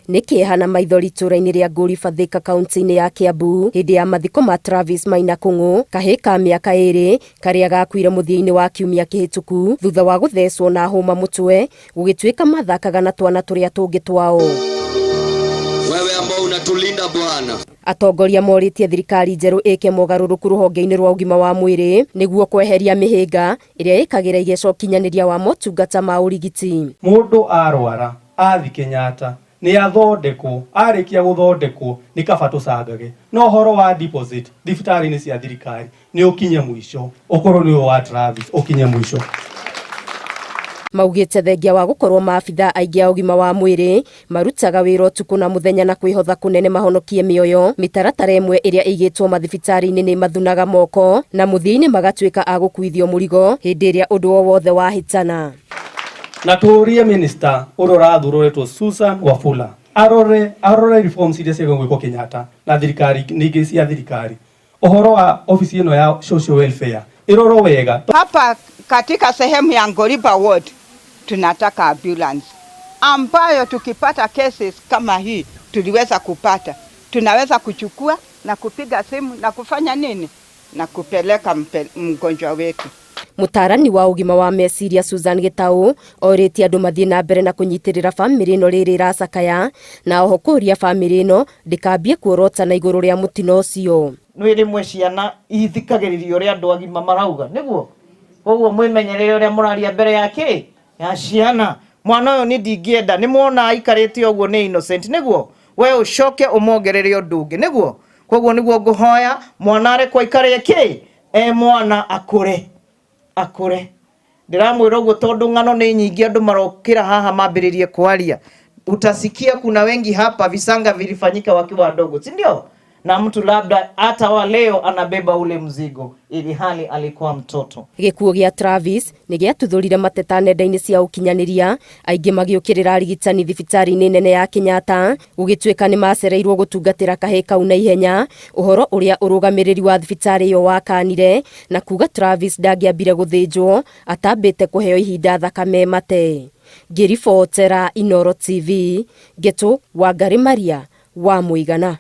Nĩ Kĩeha na maithori itũra-inĩ rĩa Thutha kaunti-inĩ ya Kiambu hĩndĩ ya mathiko ma Travis Maina kũng'ũ, kahĩĩ ka mĩaka 2 karĩa gakuire mũthia-inĩ wa kiumia kĩhĩtũku thutha wa gũthecwo na hũma mũtwe, gũgĩtuĩka mathakaga na twana tũrĩa tũngĩ twao. Wewe ambao unatulinda Bwana. Atongoria morĩtie thirikari njerũ ĩke mogarũrũku rũhonge-inĩ rwa ũgima wa mwĩrĩ nĩguo kweheria mĩhĩnga ĩrĩa ĩkagĩra igeco kinyanĩria wa motungata ma ũrigiti. Mũndũ arwara athi Kenyatta nĩ athondekwo, arĩkia gũthondekwo nĩ kaba tũcangage, no ũhoro wa deposit thibitarĩ-inĩ cia thirikari nĩ ũkinye mũico, ũkorwo nĩ wa Travis ũkinye mũico. Maugĩte thengia wa gũkorwo maabitha aingĩ a ũgima wa mwĩrĩ marutaga wĩra ũtukũ na mũthenya na kwĩhotha kũnene mahonokie mĩoyo, mĩtaratara ĩmwe ĩrĩa ĩigĩtwo mathibitarĩ-inĩ nĩ mathunaga moko na mũthia-inĩ magatuĩka a gũkuithio mũrigo hĩndĩ ĩrĩa ũndũ o wothe wahĩtana. Na tũrie minister ũrĩa ũrathurũrĩtwo Susan Wafula arore reforms iria ciagwĩkwo Kenyatta na thirikari nyingĩ cia thirikari. Ũhoro wa ofisi ĩno ya social welfare ĩrorwo wega. Hapa katika sehemu ya Ngoriba ward tunataka ambulance ambayo tukipata cases kama hii tuliweza kupata, tunaweza kuchukua na kupiga simu na kufanya nini na kupeleka mgonjwa wetu. Mũtarani wa ũgima wa meciria Susan Gĩtaũ orĩtie andũ mathiĩ na mbere na kũnyitĩrĩra famĩlĩ ĩno rĩrĩ iracakaya na oho kũria famĩlĩ ĩno ndĩkambie kuorota na igũrũ rĩa mũtino ũcio. Nĩ rĩmwe ciana ithikagĩrĩrio ũrĩa andũ agima marauga nĩguo, koguo mwĩmenyerere ũrĩa mũraria mbere yake ya ciana. Mwana ũyũ nĩ ndingĩenda, nĩ muona aikarĩte ũguo nĩ innocent nĩguo, we ũcoke ũmongerere ũndũ ũngĩ nĩguo, koguo nĩguo ngũhoya mwana arekwo aikare mwana akũre. Ndiramwĩra ũguo tondũ ng'ano nĩ nyingĩ andũ marokĩra haha mambĩrĩrie kwaria. Utasikia kuna wengi hapa visanga vilifanyika wakiwa wadogo, si ndio? Na mtu labda hata wa leo anabeba ule mzigo ili hali alikuwa mtoto. Gĩkuũ gĩa Travis nĩ gĩatuthũrire mateta nenda-inĩ cia ũkinyanĩria, aingĩ magĩũkĩrĩra arigitani thibitarĩ-inĩ nene ya Kenyatta, gũgĩtuĩka nĩ macereirwo gũtungatĩra kahĩĩ kau na ihenya, ũhoro ũrĩa ũrũgamĩrĩri wa thibitarĩ ĩyo wakanire na kuga Travis ndangĩambire gũthĩnjwo atambĩte kũheo ihinda thakame mate. Ngĩribotera Inooro TV, Getũ Wangari Maria wa Mũigana.